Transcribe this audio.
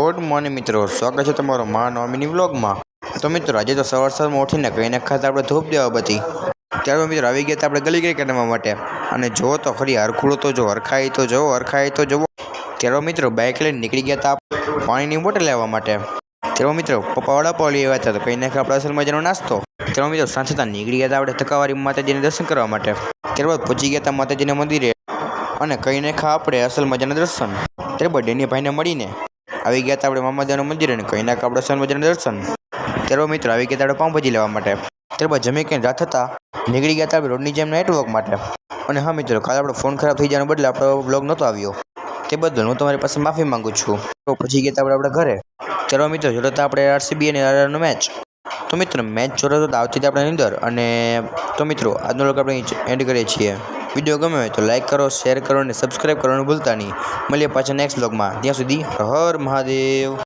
Good morning મિત્રો, સ્વાગત છે તમારો મહાનવમીની વ્લોગમાં। તો મિત્રો આજે તો સવારમાં ઉઠીને કહીને ખાતા આપણે ધૂપ દેવા બધી ત્યારે મિત્રો આવી ગયા આપણે ગલી ગઈ કાઢવા માટે। અને જો તો ખરી હરખુડો તો જો હરખાઈ તો જો ત્યારે મિત્રો બાઇક લઈને નીકળી ગયા હતા પાણીની બોટલ લેવા માટે। ત્યારે મિત્રો પપ્પા વડાપાવ લઈ આવ્યા હતા તો કહીને આપણે અસલ મજાનો નાસ્તો। ત્યારે મિત્રો સાંજે નીકળી ગયા હતા આપણે થકાવારી માતાજીને દર્શન કરવા માટે। ત્યારબાદ પહોંચી ગયા હતા માતાજીના મંદિરે અને કહીને આપણે અસલ મજાના દર્શન। ત્યારબાદ ડેની ભાઈને મળીને આવી ગયા હતા આપણે મામાદાનું મંદિર અને કહીને આપણે અસલ મજાના દર્શન। ત્યારબાદ મિત્રો આવી ગયા હતા આપણે પાઉંભાજી લેવા માટે। ત્યારબાદ જમી કે રાત થતા નીકળી ગયા હતા આપણે રોડની જેમ નેટવર્ક માટે। અને હા મિત્રો, કાલે આપણો ફોન ખરાબ થઈ જવાને બદલે આપણો બ્લોગ નહોતો આવ્યો, તે બદલ હું તમારી પાસે માફી માંગુ છું। તો પછી ગયા હતા આપણે ઘરે। ત્યારબાદ મિત્રો જોડો હતા આપણે RCB અને RRનો મેચ। તો મિત્રો મેચ જોડો તો આવતી હતી આપણે અંદર। અને તો મિત્રો આજનો બ્લોગ આપણે એન્ડ કરીએ છીએ। વિડીયો ગમે હોય તો લાઈક કરો, શેર કરો અને સબસ્ક્રાઈબ કરવાનું ભૂલતા નહીં। મળીએ પાછા નેક્સ્ટ બ્લોગમાં, ત્યાં સુધી હર મહાદેવ।